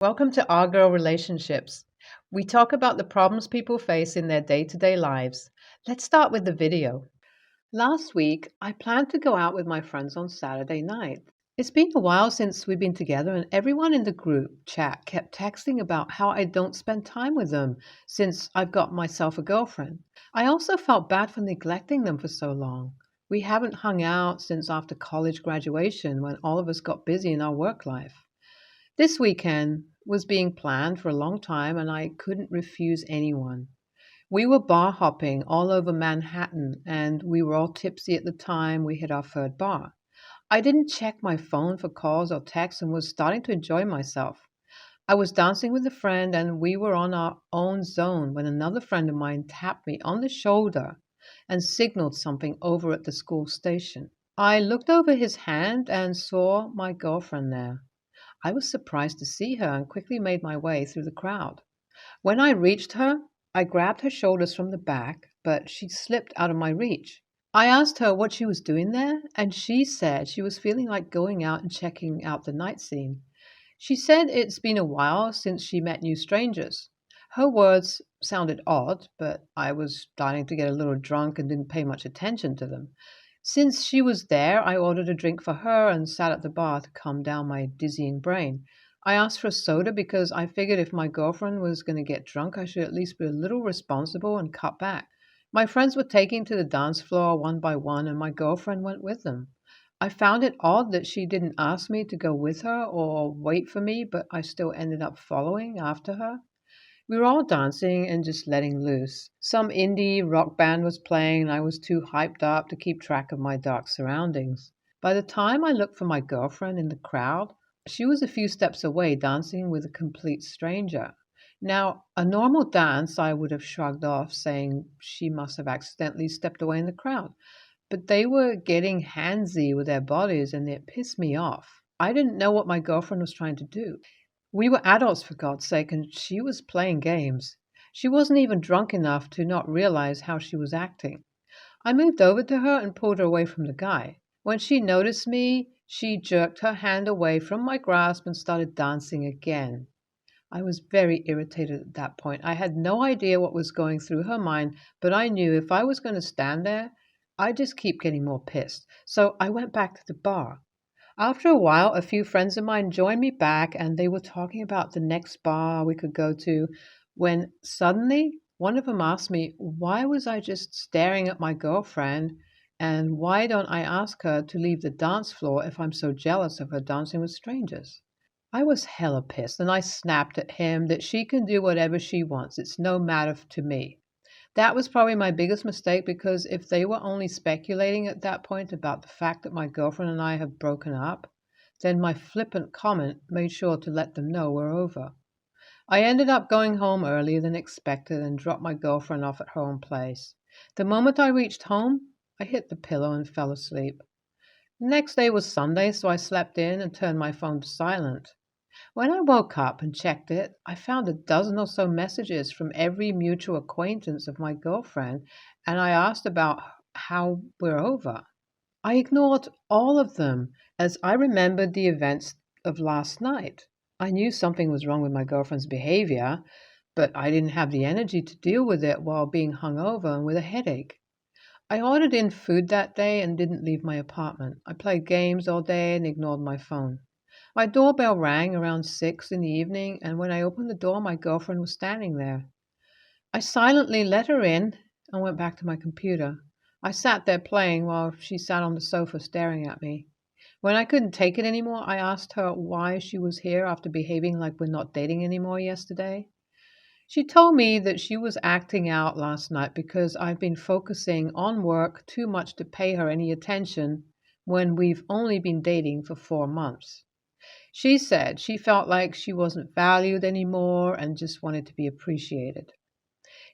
Welcome to Our Girl Relationships. We talk about the problems people face in their day to day lives. Let's start with the video. Last week, I planned to go out with my friends on Saturday night. It's been a while since we've been together, and everyone in the group chat kept texting about how I don't spend time with them since I've got myself a girlfriend. I also felt bad for neglecting them for so long. We haven't hung out since after college graduation when all of us got busy in our work life. This weekend was being planned for a long time, and I couldn't refuse anyone. We were bar hopping all over Manhattan, and we were all tipsy at the time we hit our third bar. I didn't check my phone for calls or texts and was starting to enjoy myself. I was dancing with a friend, and we were on our own zone when another friend of mine tapped me on the shoulder and signaled something over at the school station. I looked over his hand and saw my girlfriend there. I was surprised to see her and quickly made my way through the crowd. When I reached her, I grabbed her shoulders from the back, but she slipped out of my reach. I asked her what she was doing there, and she said she was feeling like going out and checking out the night scene. She said it's been a while since she met new strangers. Her words sounded odd, but I was starting to get a little drunk and didn't pay much attention to them. Since she was there, I ordered a drink for her and sat at the bar to calm down my dizzying brain. I asked for a soda because I figured if my girlfriend was going to get drunk, I should at least be a little responsible and cut back. My friends were taking to the dance floor one by one, and my girlfriend went with them. I found it odd that she didn't ask me to go with her or wait for me, but I still ended up following after her. We were all dancing and just letting loose. Some indie rock band was playing, and I was too hyped up to keep track of my dark surroundings. By the time I looked for my girlfriend in the crowd, she was a few steps away dancing with a complete stranger. Now, a normal dance I would have shrugged off, saying she must have accidentally stepped away in the crowd. But they were getting handsy with their bodies, and it pissed me off. I didn't know what my girlfriend was trying to do. We were adults, for God's sake, and she was playing games. She wasn't even drunk enough to not realize how she was acting. I moved over to her and pulled her away from the guy. When she noticed me, she jerked her hand away from my grasp and started dancing again. I was very irritated at that point. I had no idea what was going through her mind, but I knew if I was going to stand there, I'd just keep getting more pissed. So I went back to the bar. After a while, a few friends of mine joined me back, and they were talking about the next bar we could go to when suddenly one of them asked me, why was I just staring at my girlfriend, and why don't I ask her to leave the dance floor if I'm so jealous of her dancing with strangers? I was hella pissed, and I snapped at him that she can do whatever she wants. It's no matter to me. That was probably my biggest mistake because if they were only speculating at that point about the fact that my girlfriend and I have broken up, then my flippant comment made sure to let them know we're over. I ended up going home earlier than expected and dropped my girlfriend off at her own place. The moment I reached home, I hit the pillow and fell asleep. The next day was Sunday, so I slept in and turned my phone to silent. When I woke up and checked it, I found a dozen or so messages from every mutual acquaintance of my girlfriend, and I asked about how we're over. I ignored all of them as I remembered the events of last night. I knew something was wrong with my girlfriend's behavior, but I didn't have the energy to deal with it while being hungover and with a headache. I ordered in food that day and didn't leave my apartment. I played games all day and ignored my phone. My doorbell rang around 6 in the evening, and when I opened the door, my girlfriend was standing there. I silently let her in and went back to my computer. I sat there playing while she sat on the sofa staring at me. When I couldn't take it anymore, I asked her why she was here after behaving like we're not dating anymore yesterday. She told me that she was acting out last night because I've been focusing on work too much to pay her any attention when we've only been dating for 4 months. She said she felt like she wasn't valued anymore and just wanted to be appreciated.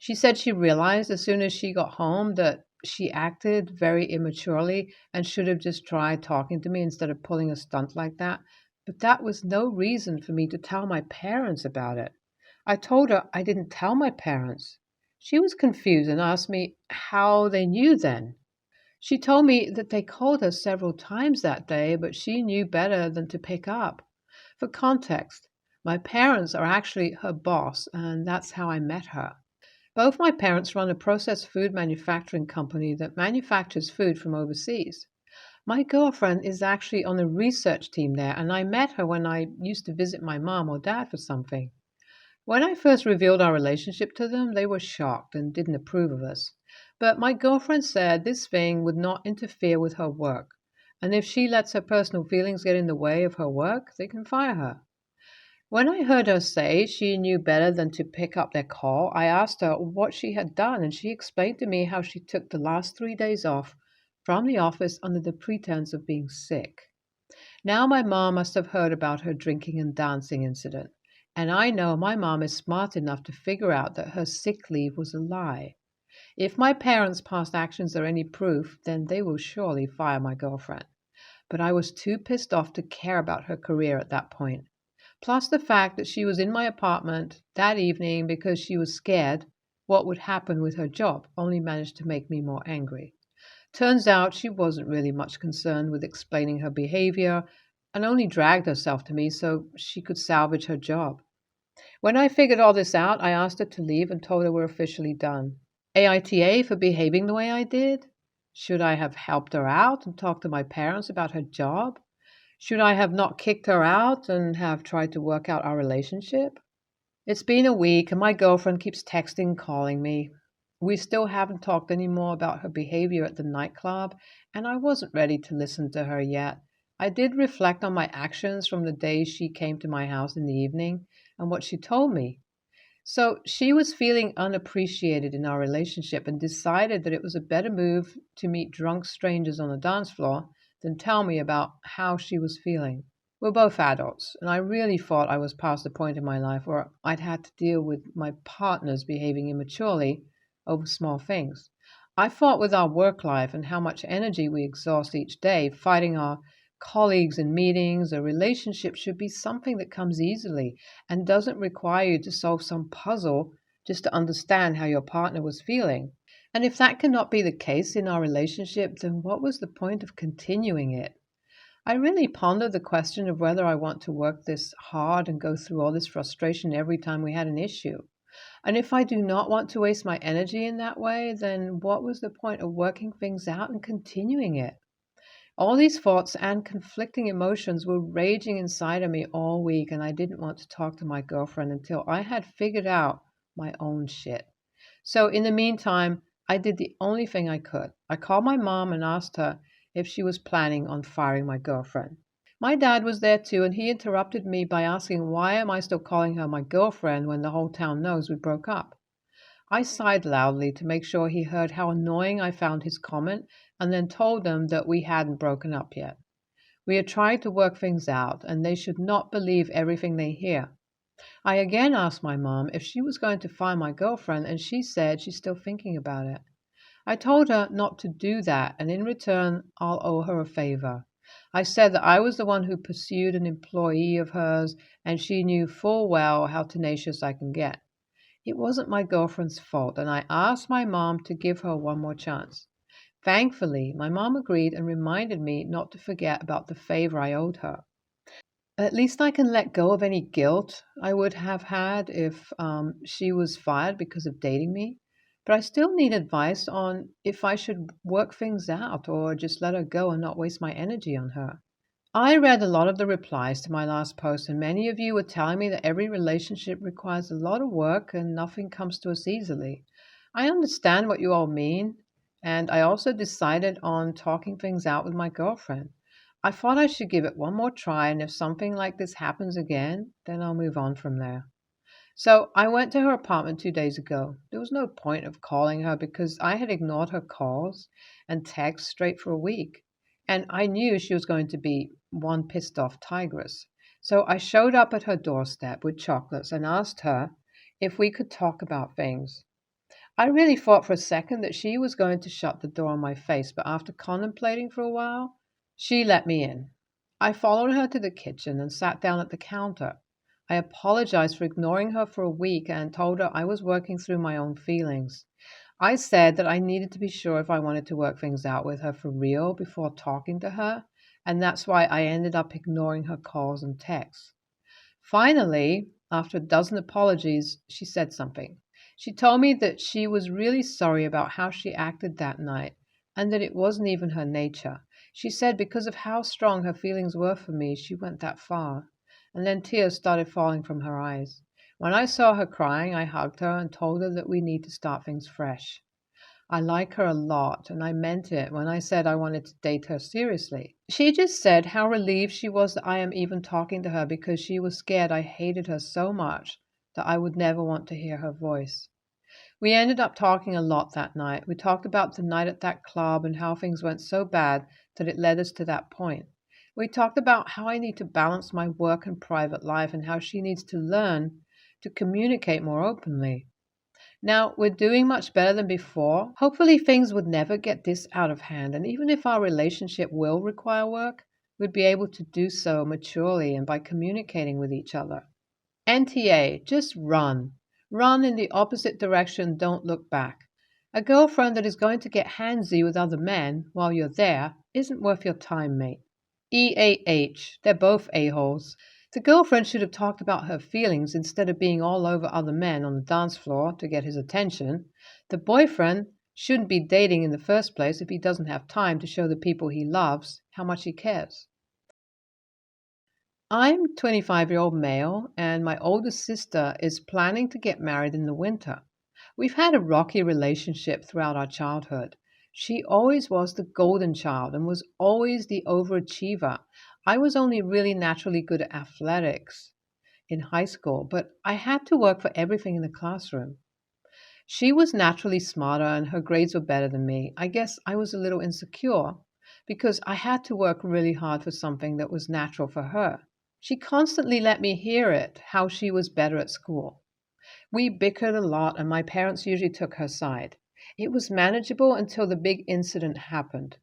She said she realized as soon as she got home that she acted very immaturely and should have just tried talking to me instead of pulling a stunt like that. But that was no reason for me to tell my parents about it. I told her I didn't tell my parents. She was confused and asked me how they knew then. She told me that they called her several times that day, but she knew better than to pick up. For context, My parents are actually her boss, and that's how I met her. Both my parents run a processed food manufacturing company that manufactures food from overseas. My girlfriend is actually on the research team there, and I met her when I used to visit my mom or dad for something. When I first revealed our relationship to them, they were shocked and didn't approve of us. But my girlfriend said this thing would not interfere with her work, and if she lets her personal feelings get in the way of her work, they can fire her. When I heard her say she knew better than to pick up their call, I asked her what she had done, and she explained to me how she took the last 3 days off from the office under the pretense of being sick. Now my mom must have heard about her drinking and dancing incident, and I know my mom is smart enough to figure out that her sick leave was a lie. If my parents' past actions are any proof, then they will surely fire my girlfriend. But I was too pissed off to care about her career at that point. Plus the fact that she was in my apartment that evening because she was scared what would happen with her job only managed to make me more angry. Turns out she wasn't really much concerned with explaining her behavior and only dragged herself to me so she could salvage her job. When I figured all this out, I asked her to leave and told her we're officially done. AITA for behaving the way I did? Should I have helped her out and talked to my parents about her job? Should I have not kicked her out and have tried to work out our relationship? It's been a week and my girlfriend keeps texting and calling me. We still haven't talked anymore about her behavior at the nightclub, and I wasn't ready to listen to her yet. I did reflect on my actions from the day she came to my house in the evening and what she told me. So she was feeling unappreciated in our relationship and decided that it was a better move to meet drunk strangers on the dance floor than tell me about how she was feeling. We're both adults, and I really thought I was past the point in my life where I'd had to deal with my partners behaving immaturely over small things. I thought with our work life and how much energy we exhaust each day fighting our colleagues in meetings, a relationship should be something that comes easily and doesn't require you to solve some puzzle just to understand how your partner was feeling. And if that cannot be the case in our relationship, then what was the point of continuing it? I really pondered the question of whether I want to work this hard and go through all this frustration every time we had an issue. And if I do not want to waste my energy in that way, then what was the point of working things out and continuing it? All these thoughts and conflicting emotions were raging inside of me all week, and I didn't want to talk to my girlfriend until I had figured out my own shit. So in the meantime, I did the only thing I could. I called my mom and asked her if she was planning on firing my girlfriend. My dad was there too, and he interrupted me by asking why am I still calling her my girlfriend when the whole town knows we broke up. I sighed loudly to make sure he heard how annoying I found his comment and then told them that we hadn't broken up yet. We had tried to work things out, and they should not believe everything they hear. I again asked my mom if she was going to fire my girlfriend, and she said she's still thinking about it. I told her not to do that, and in return, I'll owe her a favor. I said that I was the one who pursued an employee of hers, and she knew full well how tenacious I can get. It wasn't my girlfriend's fault, and I asked my mom to give her one more chance. Thankfully, my mom agreed and reminded me not to forget about the favor I owed her. At least I can let go of any guilt I would have had if she was fired because of dating me. But I still need advice on if I should work things out or just let her go and not waste my energy on her. I read a lot of the replies to my last post, and many of you were telling me that every relationship requires a lot of work and nothing comes to us easily. I understand what you all mean, and I also decided on talking things out with my girlfriend. I thought I should give it one more try, and if something like this happens again, then I'll move on from there. So I went to her apartment 2 days ago. There was no point of calling her because I had ignored her calls and texts straight for a week. And I knew she was going to be one pissed off tigress. So I showed up at her doorstep with chocolates and asked her if we could talk about things. I really thought for a second that she was going to shut the door on my face, but after contemplating for a while, she let me in. I followed her to the kitchen and sat down at the counter. I apologized for ignoring her for a week and told her I was working through my own feelings. I said that I needed to be sure if I wanted to work things out with her for real before talking to her, and that's why I ended up ignoring her calls and texts. Finally, after a dozen apologies, she said something. She told me that she was really sorry about how she acted that night and that it wasn't even her nature. She said because of how strong her feelings were for me, she went that far. And then tears started falling from her eyes. When I saw her crying, I hugged her and told her that we need to start things fresh. I like her a lot, and I meant it when I said I wanted to date her seriously. She just said how relieved she was that I am even talking to her because she was scared I hated her so much that I would never want to hear her voice. We ended up talking a lot that night. We talked about the night at that club and how things went so bad that it led us to that point. We talked about how I need to balance my work and private life and how she needs to learn to communicate more openly. Now, we're doing much better than before. Hopefully, things would never get this out of hand, and even if our relationship will require work, we'd be able to do so maturely and by communicating with each other. NTA, just run. Run in the opposite direction, don't look back. A girlfriend that is going to get handsy with other men while you're there isn't worth your time, mate. EAH, they're both a-holes. The girlfriend should have talked about her feelings instead of being all over other men on the dance floor to get his attention. The boyfriend shouldn't be dating in the first place if he doesn't have time to show the people he loves how much he cares. I'm 25-year-old male, and my oldest sister is planning to get married in the winter. We've had a rocky relationship throughout our childhood. She always was the golden child and was always the overachiever. I was only really naturally good at athletics in high school, but I had to work for everything in the classroom. She was naturally smarter and her grades were better than me. I guess I was a little insecure because I had to work really hard for something that was natural for her. She constantly let me hear it, how she was better at school. We bickered a lot, and my parents usually took her side. It was manageable until the big incident happened.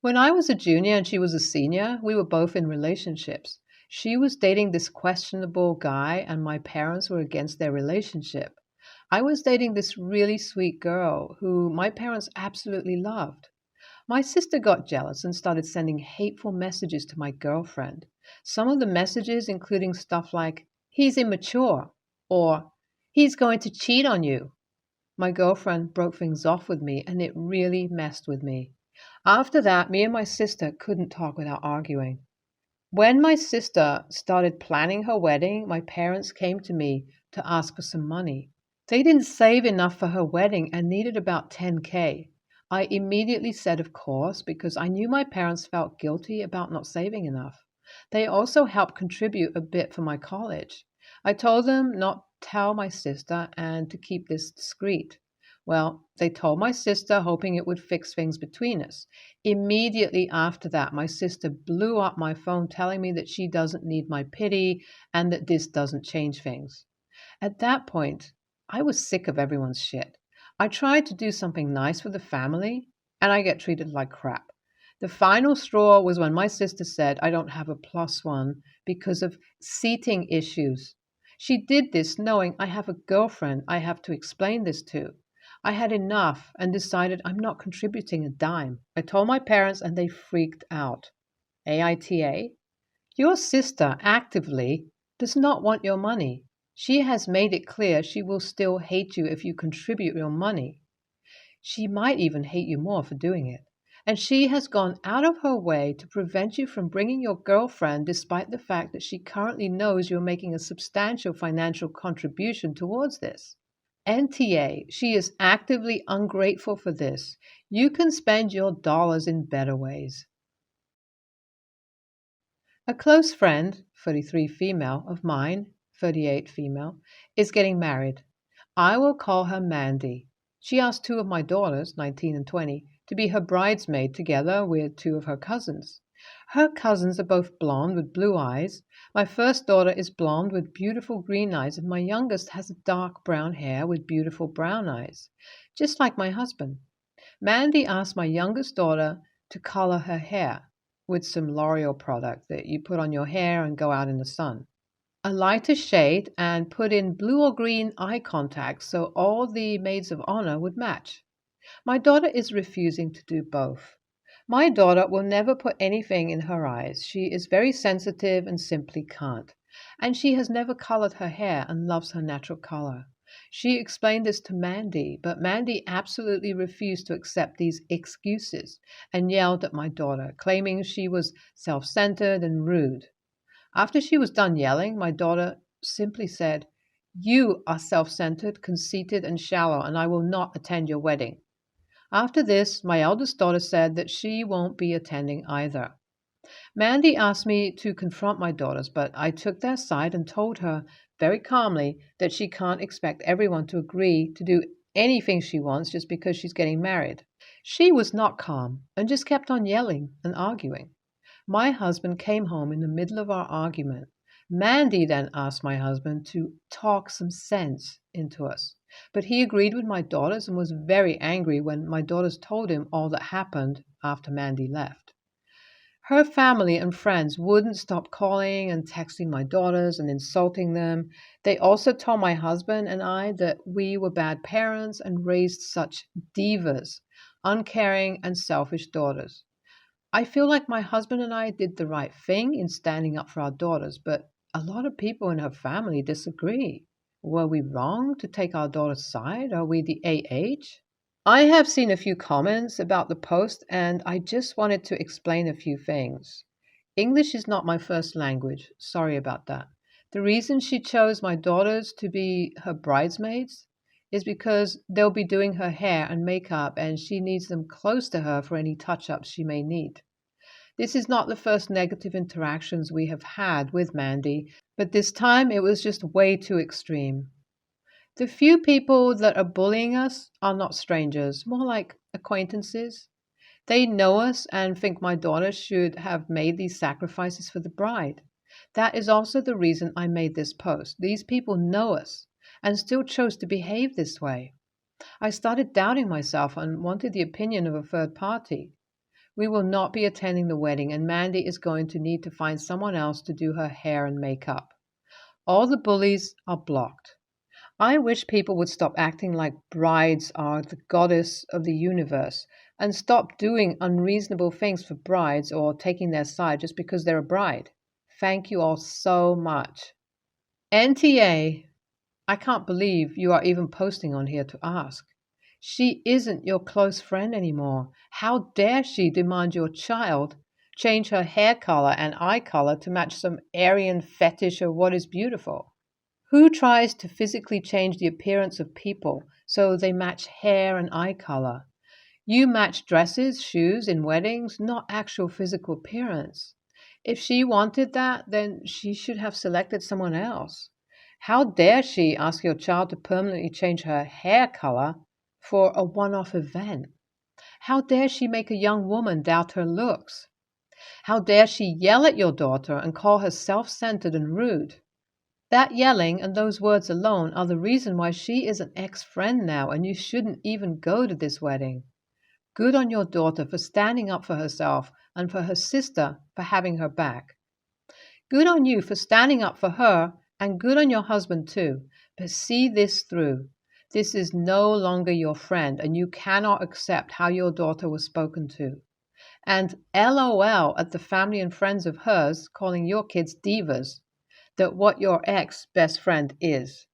When I was a junior and she was a senior, we were both in relationships. She was dating this questionable guy, and my parents were against their relationship. I was dating this really sweet girl who my parents absolutely loved. My sister got jealous and started sending hateful messages to my girlfriend. Some of the messages including stuff like, he's immature, or he's going to cheat on you. My girlfriend broke things off with me, and it really messed with me. After that, me and my sister couldn't talk without arguing. When my sister started planning her wedding, my parents came to me to ask for some money. They didn't save enough for her wedding and needed about 10K. I immediately said, of course, because I knew my parents felt guilty about not saving enough. They also helped contribute a bit for my college. I told them not to tell my sister and to keep this discreet. Well, they told my sister, hoping it would fix things between us. Immediately after that, my sister blew up my phone telling me that she doesn't need my pity and that this doesn't change things. At that point, I was sick of everyone's shit. I tried to do something nice for the family, and I get treated like crap. The final straw was when my sister said I don't have a plus one because of seating issues. She did this knowing I have a girlfriend I have to explain this to. I had enough and decided I'm not contributing a dime. I told my parents and they freaked out. AITA? Your sister actively does not want your money. She has made it clear she will still hate you if you contribute your money. She might even hate you more for doing it. And she has gone out of her way to prevent you from bringing your girlfriend despite the fact that she currently knows you're making a substantial financial contribution towards this. NTA, she is actively ungrateful for this. You can spend your dollars in better ways. A close friend, 33 female, of mine, 38 female, is getting married. I will call her Mandy. She asked two of my daughters, 19 and 20, to be her bridesmaid together with two of her cousins. Her cousins are both blonde with blue eyes. My first daughter is blonde with beautiful green eyes, and my youngest has dark brown hair with beautiful brown eyes, just like my husband. Mandy asked my youngest daughter to color her hair with some L'Oreal product that you put on your hair and go out in the sun. A lighter shade and put in blue or green eye contact so all the maids of honor would match. My daughter is refusing to do both. My daughter will never put anything in her eyes. She is very sensitive and simply can't. And she has never colored her hair and loves her natural color. She explained this to Mandy, but Mandy absolutely refused to accept these excuses and yelled at my daughter, claiming she was self centered and rude. After she was done yelling, my daughter simply said, "You are self centered, conceited, and shallow, and I will not attend your wedding." After this, my eldest daughter said that she won't be attending either. Mandy asked me to confront my daughters, but I took their side and told her very calmly that she can't expect everyone to agree to do anything she wants just because she's getting married. She was not calm and just kept on yelling and arguing. My husband came home in the middle of our argument. Mandy then asked my husband to talk some sense into us, but he agreed with my daughters and was very angry when my daughters told him all that happened after Mandy left. Her family and friends wouldn't stop calling and texting my daughters and insulting them. They also told my husband and I that we were bad parents and raised such divas, uncaring, and selfish daughters. I feel like my husband and I did the right thing in standing up for our daughters, but a lot of people in her family disagree. Were we wrong to take our daughter's side? Are we the AH? I have seen a few comments about the post and I just wanted to explain a few things. English is not my first language. Sorry about that. The reason she chose my daughters to be her bridesmaids is because they'll be doing her hair and makeup and she needs them close to her for any touch-ups she may need. This is not the first negative interactions we have had with Mandy, but this time it was just way too extreme. The few people that are bullying us are not strangers, more like acquaintances. They know us and think my daughter should have made these sacrifices for the bride. That is also the reason I made this post. These people know us and still chose to behave this way. I started doubting myself and wanted the opinion of a third party. We will not be attending the wedding, and Mandy is going to need to find someone else to do her hair and makeup. All the bullies are blocked. I wish people would stop acting like brides are the goddess of the universe and stop doing unreasonable things for brides or taking their side just because they're a bride. Thank you all so much. NTA, I can't believe you are even posting on here to ask. She isn't your close friend anymore. How dare she demand your child change her hair color and eye color to match some Aryan fetish of what is beautiful? Who tries to physically change the appearance of people so they match hair and eye color? You match dresses, shoes in weddings, not actual physical appearance. If she wanted that, then she should have selected someone else. How dare she ask your child to permanently change her hair color for a one-off event? How dare she make a young woman doubt her looks? How dare she yell at your daughter and call her self-centered and rude? That yelling and those words alone are the reason why she is an ex-friend now and you shouldn't even go to this wedding. Good on your daughter for standing up for herself and for her sister for having her back. Good on you for standing up for her and good on your husband too. But see this through. This is no longer your friend and you cannot accept how your daughter was spoken to. And LOL at the family and friends of hers calling your kids divas, that what your ex-best friend is.